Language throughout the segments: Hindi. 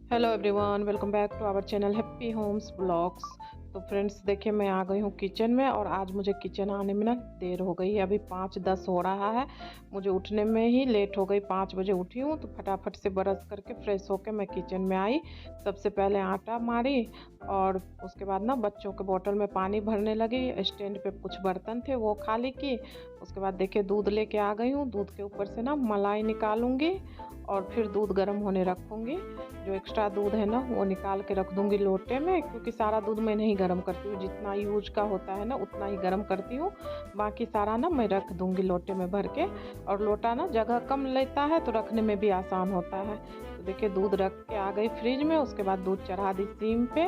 Hello everyone, welcome back to our channel Happy Homes Blogs. तो फ्रेंड्स देखिए, मैं आ गई हूँ किचन में और आज मुझे किचन आने में ना देर हो गई है। अभी 5:10 हो रहा है, मुझे उठने में ही लेट हो गई। 5 बजे उठी हूँ तो फटाफट से ब्रश करके फ्रेश होकर मैं किचन में आई। सबसे पहले आटा मारी और उसके बाद ना बच्चों के बोतल में पानी भरने लगी। स्टैंड पे कुछ बर्तन थे वो खाली की। उसके बाद देखिए दूध लेके आ गई हूँ। दूध के ऊपर से ना मलाई निकालूंगी और फिर दूध गर्म होने रखूँगी। जो एक्स्ट्रा दूध है ना वो निकाल के रख दूँगी लोटे में, क्योंकि सारा दूध मैं नहीं गर्म करती हूँ। जितना यूज का होता है ना उतना ही गर्म करती हूँ, बाकी सारा ना मैं रख दूँगी लोटे में भर के। और लोटा ना जगह कम लेता है तो रखने में भी आसान होता है। तो देखिए दूध रख के आ गई फ्रिज में। उसके बाद दूध चढ़ा दी सिम पे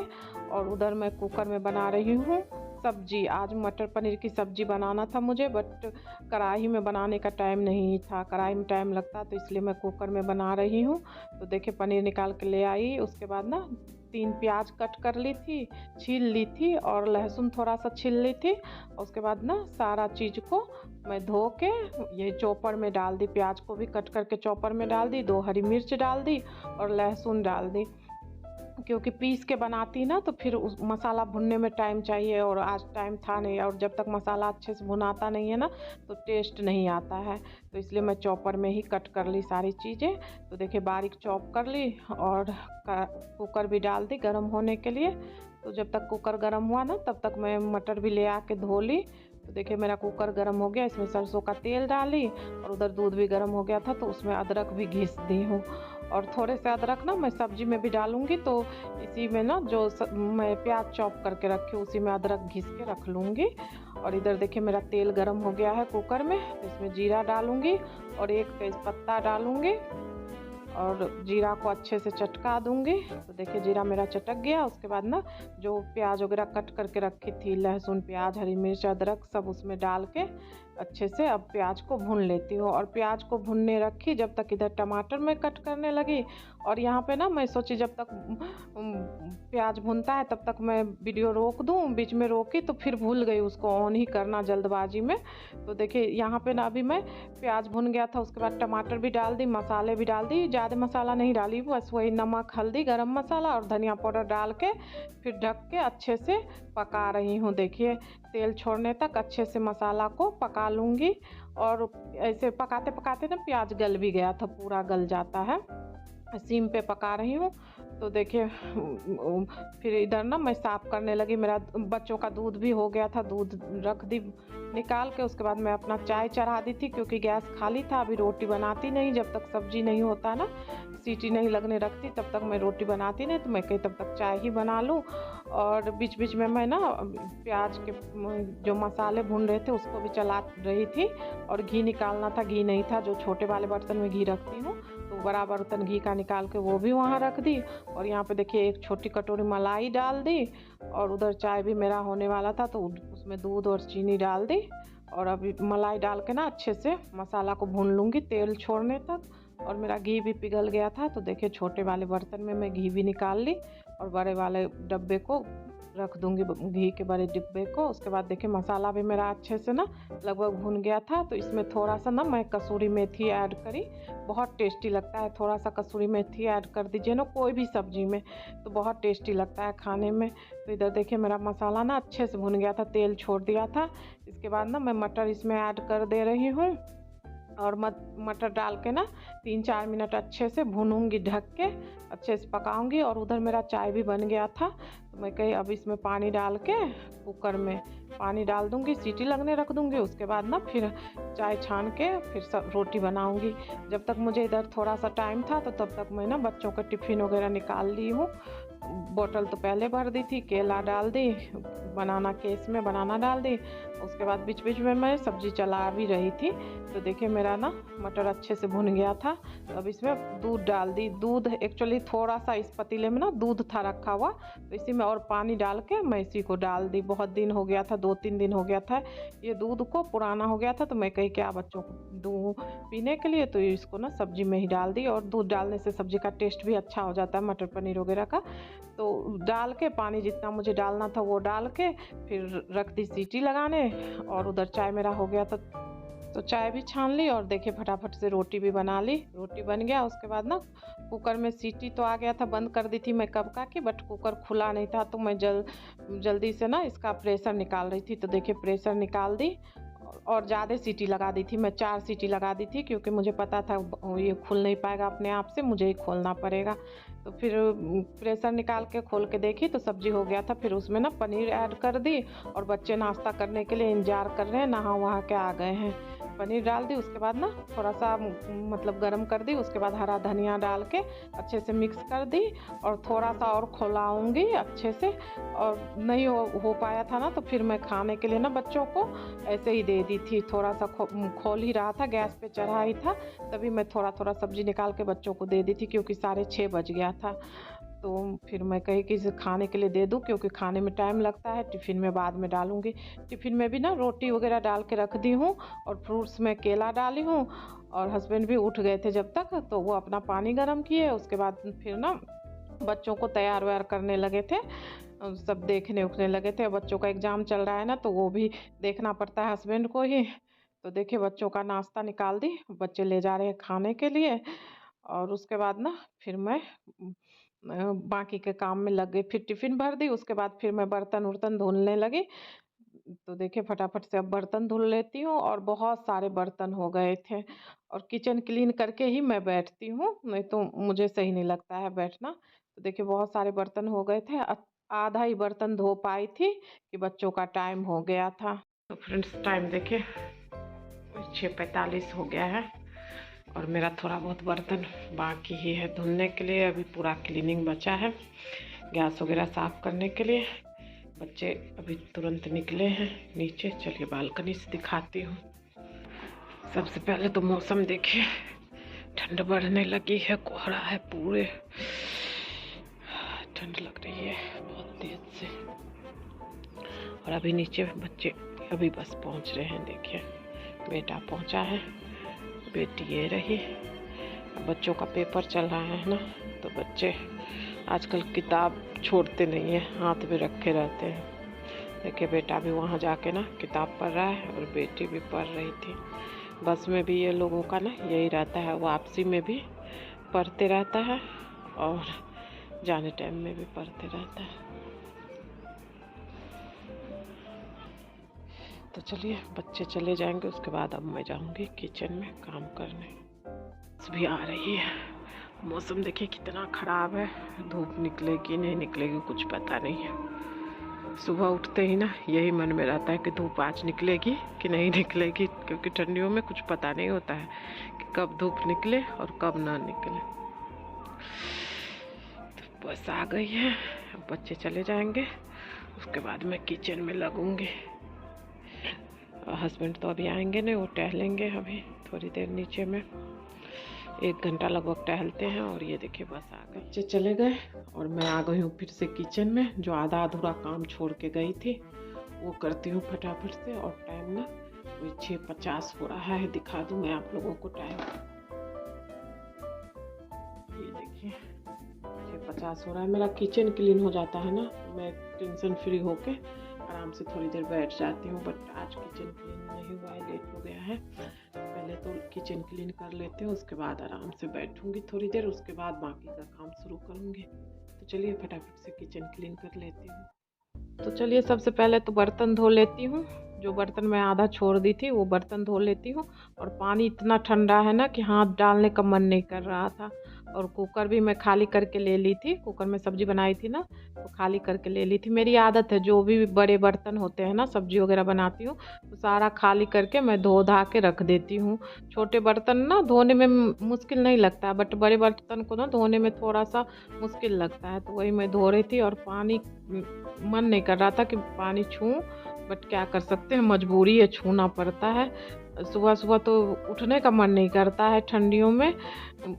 और उधर मैं कुकर में बना रही हूँ सब्जी। आज मटर पनीर की सब्जी बनाना था मुझे, बट कढ़ाई में बनाने का टाइम नहीं था। कढ़ाई में टाइम लगता तो इसलिए मैं कुकर में बना रही हूँ। तो देखिए पनीर निकाल के ले आई। उसके बाद ना 3 प्याज कट कर ली थी, छील ली थी, और लहसुन थोड़ा सा छील ली थी। उसके बाद ना सारा चीज़ को मैं धो के ये चॉपर में डाल दी। प्याज को भी कट करके चॉपर में डाल दी, 2 हरी मिर्च डाल दी और लहसुन डाल दी। क्योंकि पीस के बनाती ना तो फिर उस मसाला भुनने में टाइम चाहिए, और आज टाइम था नहीं। और जब तक मसाला अच्छे से भुनाता नहीं है ना तो टेस्ट नहीं आता है। तो इसलिए मैं चॉपर में ही कट कर ली सारी चीज़ें। तो देखिए बारीक चॉप कर ली और कुकर भी डाल दी गर्म होने के लिए। तो जब तक कुकर गर्म हुआ ना तब तक मैं मटर भी ले आके धो ली। तो देखिए मेरा कुकर गर्म हो गया। इसमें सरसों का तेल डाली और उधर दूध भी गर्म हो गया था तो उसमें अदरक भी घिस दी हूँ। और थोड़े से अदरक ना मैं सब्जी में भी डालूंगी, तो इसी में ना जो मैं प्याज चॉप करके रखी उसी में अदरक घिस के रख लूँगी। और इधर देखिए मेरा तेल गर्म हो गया है कुकर में। तो इसमें जीरा डालूँगी और 1 तेज़पत्ता डालूँगी और जीरा को अच्छे से चटका दूंगी। तो देखिए जीरा मेरा चटक गया। उसके बाद ना जो प्याज वगैरह कट करके रखी थी, लहसुन प्याज हरी मिर्च अदरक सब उसमें डाल के अच्छे से अब प्याज को भून लेती हूँ। और प्याज को भुनने रखी जब तक इधर टमाटर में कट करने लगी। और यहाँ पे ना मैं सोची जब तक प्याज भुनता है तब तक मैं वीडियो रोक दूँ। बीच में रोकी तो फिर भूल गई उसको ऑन ही करना जल्दबाजी में। तो देखिए यहाँ पे ना अभी मैं प्याज भुन गया था। उसके बाद टमाटर भी डाल दी, मसाले भी डाल दी। ज़्यादा मसाला नहीं डाली, बस वही नमक हल्दी गरम मसाला और धनिया पाउडर डाल के फिर ढक के अच्छे से पका रही हूँ। देखिए तेल छोड़ने तक अच्छे से मसाला को पका लूँगी। और ऐसे पकाते पकाते ना प्याज गल भी गया था, पूरा गल जाता है। सिम पे पका रही हूँ। तो देखिए फिर इधर ना मैं साफ़ करने लगी। मेरा बच्चों का दूध भी हो गया था, दूध रख दी निकाल के। उसके बाद मैं अपना चाय चढ़ा दी थी, क्योंकि गैस खाली था। अभी रोटी बनाती नहीं जब तक सब्जी नहीं होता ना, सीटी नहीं लगने रखती तब तक मैं रोटी बनाती नहीं। तो मैं कही तब तक चाय ही बना लूँ। और बीच बीच में मैं ना प्याज के जो मसाले भून रहे थे उसको भी चला रही थी। और घी निकालना था, घी नहीं था। जो छोटे वाले बर्तन में घी रखती हूँ तो बड़ा बर्तन घी का निकाल के वो भी वहाँ रख दी। और यहाँ पे देखिए 1 छोटी कटोरी मलाई डाल दी। और उधर चाय भी मेरा होने वाला था तो उसमें दूध और चीनी डाल दी। और अभी मलाई डाल के ना अच्छे से मसाला को भून लूँगी तेल छोड़ने तक। और मेरा घी भी पिघल गया था। तो देखिए छोटे वाले बर्तन में मैं घी भी निकाल ली और बड़े वाले डब्बे को रख दूँगी, घी के बड़े डिब्बे को। उसके बाद देखिए मसाला भी मेरा अच्छे से ना लगभग भुन गया था। तो इसमें थोड़ा सा ना मैं कसूरी मेथी ऐड करी। बहुत टेस्टी लगता है, थोड़ा सा कसूरी मेथी ऐड कर दीजिए ना कोई भी सब्जी में, तो बहुत टेस्टी लगता है खाने में। तो इधर देखिए मेरा मसाला ना अच्छे से भुन गया था, तेल छोड़ दिया था। इसके बाद ना मैं मटर इसमें ऐड कर दे रही हूँ। और मटर डाल के ना 3-4 मिनट अच्छे से भूनूंगी, ढक के अच्छे से पकाऊंगी। और उधर मेरा चाय भी बन गया था। तो मैं कही अब इसमें पानी डाल के कुकर में पानी डाल दूंगी, सीटी लगने रख दूंगी। उसके बाद ना फिर चाय छान के फिर सब रोटी बनाऊंगी। जब तक मुझे इधर थोड़ा सा टाइम था तो तब तक मैं ना बच्चों के टिफ़िन वगैरह निकाल ली हूँ। बोतल तो पहले भर दी थी, केला डाल दी, बनाना केस में बनाना डाल दी। उसके बाद बीच बीच में मैं सब्जी चला भी रही थी। तो देखिए मेरा ना मटर अच्छे से भुन गया था। तो अब इसमें दूध डाल दी। दूध एक्चुअली थोड़ा सा इस पतीले में ना दूध था रखा हुआ, तो इसी में और पानी डाल के मैं इसी को डाल दी। बहुत दिन हो गया था, 2-3 दिन हो गया था ये दूध को, पुराना हो गया था। तो मैं कही क्या बच्चों को दूँ पीने के लिए, तो इसको ना सब्जी में ही डाल दी। और दूध डालने से सब्जी का टेस्ट भी अच्छा हो जाता है, मटर पनीर वगैरह का। तो डाल के पानी जितना मुझे डालना था वो डाल के फिर रख दी सीटी लगाने। और उधर चाय मेरा हो गया था तो चाय भी छान ली और देखिए फटाफट से रोटी भी बना ली। रोटी बन गया, उसके बाद ना कुकर में सीटी तो आ गया था, बंद कर दी थी मैं कब का कि, बट कुकर खुला नहीं था तो मैं जल्दी से ना इसका प्रेशर निकाल रही थी। तो देखिए प्रेशर निकाल दी और ज़्यादा सीटी लगा दी थी मैं, 4 सीटी लगा दी थी क्योंकि मुझे पता था ये खुल नहीं पाएगा अपने आप से, मुझे ही खोलना पड़ेगा। तो फिर प्रेशर निकाल के खोल के देखी तो सब्जी हो गया था। फिर उसमें ना पनीर ऐड कर दी और बच्चे नाश्ता करने के लिए इंतजार कर रहे हैं, नहा वहा के आ गए हैं। पनीर डाल दी, उसके बाद ना थोड़ा सा मतलब गरम कर दी, उसके बाद हरा धनिया डाल के अच्छे से मिक्स कर दी और थोड़ा सा और खौलाऊँगी अच्छे से। और नहीं हो पाया था ना तो फिर मैं खाने के लिए ना बच्चों को ऐसे ही दे दी थी। थोड़ा सा खोल ही रहा था, गैस पे चढ़ा ही था, तभी मैं थोड़ा थोड़ा सब्जी निकाल के बच्चों को दे दी थी क्योंकि 6:30 बज गया था। तो फिर मैं कही कि इसे खाने के लिए दे दूँ क्योंकि खाने में टाइम लगता है, टिफ़िन में बाद में डालूँगी। टिफ़िन में भी ना रोटी वगैरह डाल के रख दी हूँ और फ्रूट्स में केला डाली हूँ। और हस्बैंड भी उठ गए थे जब तक, तो वो अपना पानी गर्म किए, उसके बाद फिर ना बच्चों को तैयार वैयार करने लगे थे। सब देखने उखने लगे थे। बच्चों का एग्ज़ाम चल रहा है ना तो वो भी देखना पड़ता है हस्बैंड को ही। तो देखिए बच्चों का नाश्ता निकाल दी, बच्चे ले जा रहे हैं खाने के लिए। और उसके बाद ना फिर मैं बाकी के काम में लग गई। फिर टिफ़िन भर दी, उसके बाद फिर मैं बर्तन वर्तन धुलने लगी। तो देखिए फटाफट से अब बर्तन धुल लेती हूँ और बहुत सारे बर्तन हो गए थे और किचन क्लीन करके ही मैं बैठती हूँ, नहीं तो मुझे सही नहीं लगता है बैठना। तो देखिए बहुत सारे बर्तन हो गए थे, आधा ही बर्तन धो पाई थी कि बच्चों का टाइम हो गया था। तो फ्रेंड्स टाइम देखिए 6:45 हो गया है और मेरा थोड़ा बहुत बर्तन बाकी ही है धुलने के लिए। अभी पूरा क्लीनिंग बचा है, गैस वगैरह साफ़ करने के लिए। बच्चे अभी तुरंत निकले हैं नीचे। चलिए बालकनी से दिखाती हूँ। सबसे पहले तो मौसम देखिए, ठंड बढ़ने लगी है, कोहरा है पूरे, ठंड लग रही है बहुत तेज से। और अभी नीचे बच्चे अभी बस पहुँच रहे हैं। देखिए बेटा पहुँचा है, बेटी ये रही। बच्चों का पेपर चल रहा है ना, तो बच्चे आजकल किताब छोड़ते नहीं है, हाथ में रखे रहते हैं। देखिए बेटा भी वहाँ जाके ना किताब पढ़ रहा है और बेटी भी पढ़ रही थी। बस में भी ये लोगों का ना यही रहता है, वापसी में भी पढ़ते रहता है और जाने टाइम में भी पढ़ते रहता है। तो चलिए बच्चे चले जाएंगे, उसके बाद अब मैं जाऊंगी किचन में काम करने। भी आ रही है, मौसम देखिए कितना ख़राब है, धूप निकलेगी नहीं निकलेगी कुछ पता नहीं है। सुबह उठते ही ना यही मन में रहता है कि धूप आज निकलेगी कि नहीं निकलेगी, क्योंकि ठंडियों में कुछ पता नहीं होता है कि कब धूप निकले और कब ना निकले। तो बस आ गई है, अब बच्चे चले जाएंगे, उसके बाद मैं किचन में लगूंगी। हस्बैंड तो अभी आएंगे नहीं, वो टहलेंगे अभी थोड़ी देर नीचे में, 1 घंटा लगभग टहलते हैं। और ये देखिए बस आ गए, बच्चे चले गए और मैं आ गई हूँ फिर से किचन में। जो आधा अधूरा काम छोड़ के गई थी वो करती हूँ फटाफट से। और टाइम ना वही 6:50 हो रहा है, दिखा दूँ मैं आप लोगों को टाइम। ये देखिए 6:50 हो रहा है। मेरा किचन क्लीन हो जाता है ना, मैं टेंशन फ्री होके आराम से थोड़ी देर बैठ जाती हूँ। बट आज किचन क्लीन नहीं हुआ है, लेट हो गया है। पहले तो किचन क्लीन कर लेते हैं, उसके बाद आराम से बैठूंगी थोड़ी देर, उसके बाद बाकी का काम शुरू करूंगी। तो चलिए फटाफट से किचन क्लीन कर लेती हूँ। तो चलिए सबसे पहले तो बर्तन धो लेती हूँ। जो बर्तन मैं आधा छोड़ दी थी वो बर्तन धो लेती हूँ। और पानी इतना ठंडा है ना कि हाथ डालने का मन नहीं कर रहा था। और कुकर भी मैं खाली करके ले ली थी, कुकर में सब्जी बनाई थी ना तो खाली करके ले ली थी। मेरी आदत है, जो भी बड़े बर्तन होते हैं ना सब्जी वगैरह बनाती हूँ तो सारा खाली करके मैं धो धा के रख देती हूँ। छोटे बर्तन ना धोने में मुश्किल नहीं लगता, बट बड़े बर्तन को ना धोने में थोड़ा सा मुश्किल लगता है। तो वही मैं धो रही थी और पानी मन नहीं कर रहा था कि पानी छूऊं, बट क्या कर सकते हैं, मजबूरी है, छूना पड़ता है। सुबह सुबह तो उठने का मन नहीं करता है ठंडियों में।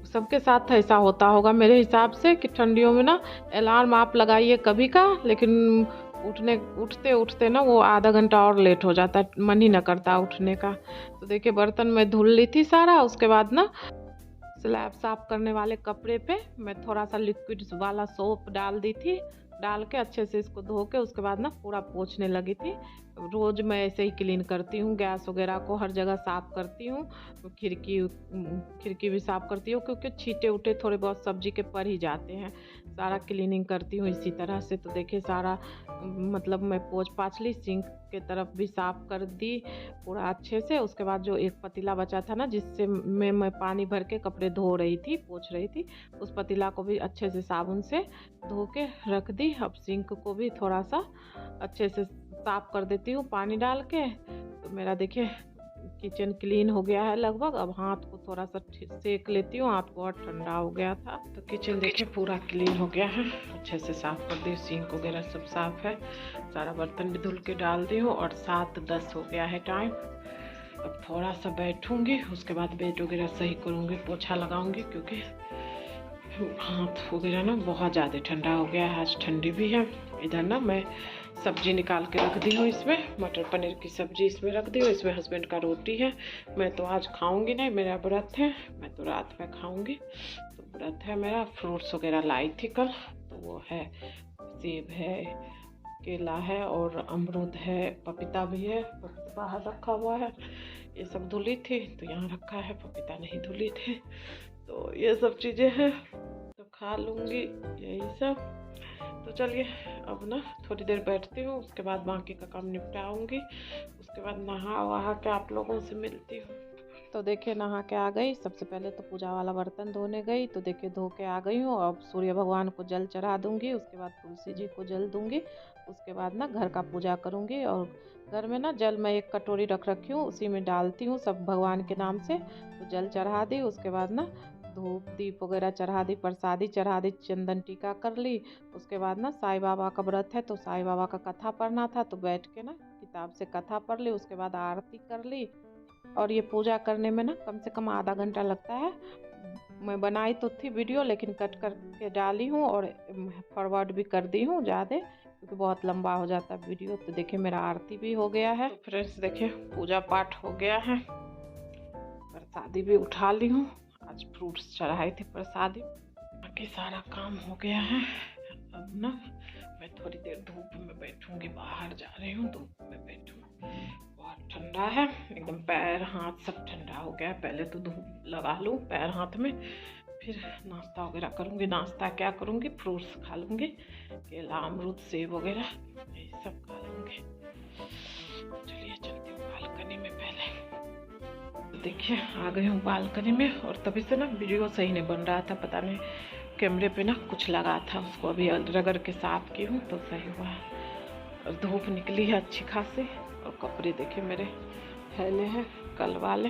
सबके साथ ऐसा होता होगा मेरे हिसाब से कि ठंडियों में ना अलार्म आप लगाइए कभी का, लेकिन उठते उठते ना वो आधा घंटा और लेट हो जाता है, मन ही ना करता उठने का। तो देखिए बर्तन मैं धुल ली थी सारा। उसके बाद ना स्लैब साफ करने वाले कपड़े पे मैं थोड़ा सा लिक्विड वाला सोप डाल दी थी, डाल के अच्छे से इसको धो के उसके बाद ना पूरा पोंछने लगी थी। रोज़ मैं ऐसे ही क्लीन करती हूँ, गैस वगैरह को हर जगह साफ़ करती हूँ, खिड़की भी साफ़ करती हूँ क्योंकि छींटे उटे थोड़े बहुत सब्जी के पड़ ही जाते हैं। सारा क्लीनिंग करती हूँ इसी तरह से। तो देखिए सारा मतलब मैं पोंछ पाछ ली, सिंक के तरफ भी साफ़ कर दी पूरा अच्छे से। उसके बाद जो एक पतीला बचा था ना, जिससे मैं पानी भर के कपड़े धो रही थी, पोंछ रही थी, उस पतीला को भी अच्छे से साबुन से धो के रख दी। अब सिंक को भी थोड़ा सा अच्छे से साफ़ कर देती हूँ पानी डाल के। तो मेरा देखिए किचन क्लीन हो गया है लगभग। अब हाथ को थोड़ा सा सेक लेती हूँ, हाथ बहुत ठंडा हो गया था। तो किचन देखिए पूरा क्लीन हो गया है, अच्छे से साफ़ कर दी, सिंक वगैरह सब साफ़ है, सारा बर्तन भी धुल के डाल दी हूँ। और 7:10 हो गया है टाइम। अब थोड़ा सा बैठूँगी, उसके बाद बेड वगैरह सही करूँगी, पोछा लगाऊँगी, क्योंकि हाथ वगैरह ना बहुत ज़्यादा ठंडा हो गया है। आज ठंडी भी है। इधर ना मैं सब्जी निकाल के रख दी हूँ, इसमें मटर पनीर की सब्जी इसमें रख दी हूँ। इसमें हस्बैंड का रोटी है, मैं तो आज खाऊंगी नहीं, मेरा व्रत है, मैं तो रात में खाऊंगी। तो व्रत है मेरा। फ्रूट्स वगैरह लाई थी कल, तो वो है, सेब है, केला है और अमरूद है, पपीता भी है। पपीता बाहर रखा हुआ है, ये सब धुली थी तो यहाँ रखा है, पपीता नहीं धुली थी। तो ये सब चीज़ें हैं, तो खा लूँगी यही सब। तो चलिए अब ना थोड़ी देर बैठती हूँ, उसके बाद बाकी का काम निपटाऊंगी, उसके बाद नहा वहा के आप लोगों से मिलती हूँ। तो देखिए नहा के आ गई। सबसे पहले तो पूजा वाला बर्तन धोने गई, तो देखिए धो के आ गई हूँ। अब सूर्य भगवान को जल चढ़ा दूंगी, उसके बाद तुलसी जी को जल दूंगी, उसके बाद ना घर का पूजा करूँगी। और घर में ना जल मैं एक कटोरी रख रखी हूँ, उसी में डालती हूँ सब भगवान के नाम से। तो जल चढ़ा दी, उसके बाद ना धूप दीप वगैरह चढ़ा दी, प्रसादी चढ़ा दी, चंदन टीका कर ली। उसके बाद ना साईं बाबा का व्रत है, तो साईं बाबा का कथा पढ़ना था, तो बैठ के ना किताब से कथा पढ़ ली। उसके बाद आरती कर ली। और ये पूजा करने में ना कम से कम आधा घंटा लगता है। मैं बनाई तो थी वीडियो, लेकिन कट करके डाली हूँ और फॉरवर्ड भी कर दी हूँ ज़्यादा, क्योंकि बहुत लंबा हो जाता है वीडियो। तो देखिए मेरा आरती भी हो गया है। तो फ्रेंड्स देखिए पूजा पाठ हो गया है, प्रसादी भी उठा ली हूँ, आज फ्रूट्स चढ़ाई थी प्रसादी, बाकी सारा काम हो गया है। अब ना मैं थोड़ी देर धूप में बैठूंगी, बाहर जा रही हूँ, धूप में बैठूंगी, बहुत ठंडा है एकदम, पैर हाथ सब ठंडा हो गया है। पहले तो धूप लगा लूँ पैर हाथ में, फिर नाश्ता वगैरह करूँगी। नाश्ता क्या करूँगी, फ्रूट्स खा लूँगी, केला अमरूद सेब वगैरह यही सब खा लूँगी। चलिए चलती हूँ बालकनी में। पहले देखिए आ गई हूँ बालकनी में, और तभी से ना वीडियो सही नहीं बन रहा था, पता नहीं कैमरे पे ना कुछ लगा था, उसको अभी रगड़ के साफ की हूँ तो सही हुआ है। और धूप निकली है अच्छी खासी, और कपड़े देखिए मेरे फैले हैं कल वाले।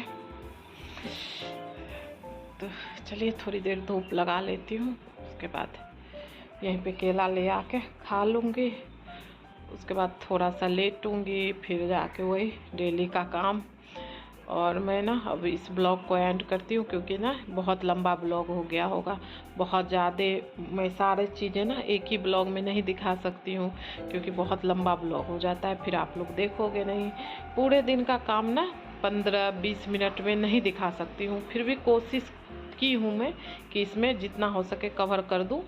तो चलिए थोड़ी देर धूप लगा लेती हूँ, उसके बाद यहीं पे केला ले आके खा लूँगी, उसके बाद थोड़ा सा लेटूँगी, फिर जाके वही डेली का काम। और मैं ना अब इस ब्लॉग को एंड करती हूँ, क्योंकि ना बहुत लंबा ब्लॉग हो गया होगा, बहुत ज़्यादा मैं सारे चीज़ें ना एक ही ब्लॉग में नहीं दिखा सकती हूँ, क्योंकि बहुत लंबा ब्लॉग हो जाता है, फिर आप लोग देखोगे नहीं। पूरे दिन का काम ना 15-20 मिनट में नहीं दिखा सकती हूँ, फिर भी कोशिश की हूँ मैं कि इसमें जितना हो सके कवर कर दूँ।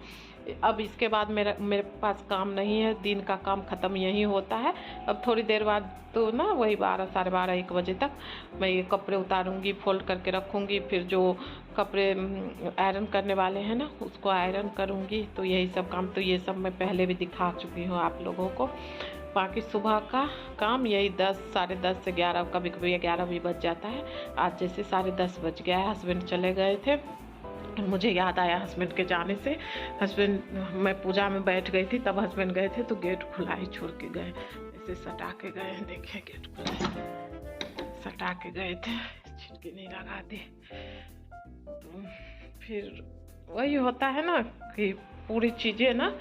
अब इसके बाद मेरे पास काम नहीं है, दिन का काम ख़त्म यहीं होता है। अब थोड़ी देर बाद तो ना वही 12 साढ़े 12 1 बजे तक मैं ये कपड़े उतारूँगी, फोल्ड करके रखूँगी, फिर जो कपड़े आयरन करने वाले हैं ना उसको आयरन करूँगी। तो यही सब काम, तो ये सब मैं पहले भी दिखा चुकी हूँ आप लोगों को। बाकी सुबह का काम यही 10 साढ़े 10 से 11, कभी कभी 11 भी बज जाता है। आज जैसे 10:30 बज गया है, हस्बैंड चले गए थे, मुझे याद आया हस्बैंड के जाने से। हस्बैंड, मैं पूजा में बैठ गई थी तब हस्बैंड गए थे, तो गेट खुला ही छोड़ के गए, ऐसे सटा के गए, देखिए गेट खुला सटा के गए थे, छिटकी नहीं लगा दी। तो फिर वही होता है ना कि पूरी चीज़ें ना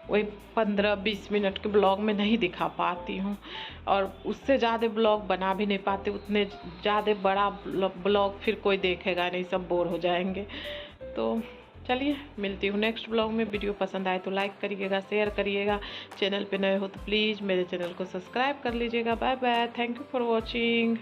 वही 15-20 मिनट के ब्लॉग में नहीं दिखा पाती हूँ, और उससे ज़्यादा ब्लॉग बना भी नहीं पाती, उतने ज़्यादा बड़ा ब्लॉग फिर कोई देखेगा नहीं, सब बोर हो जाएंगे। तो चलिए मिलती हूँ नेक्स्ट ब्लॉग में। वीडियो पसंद आए तो लाइक करिएगा, शेयर करिएगा, चैनल पे नए हो तो प्लीज़ मेरे चैनल को सब्सक्राइब कर लीजिएगा। Bye bye, thank you for watching.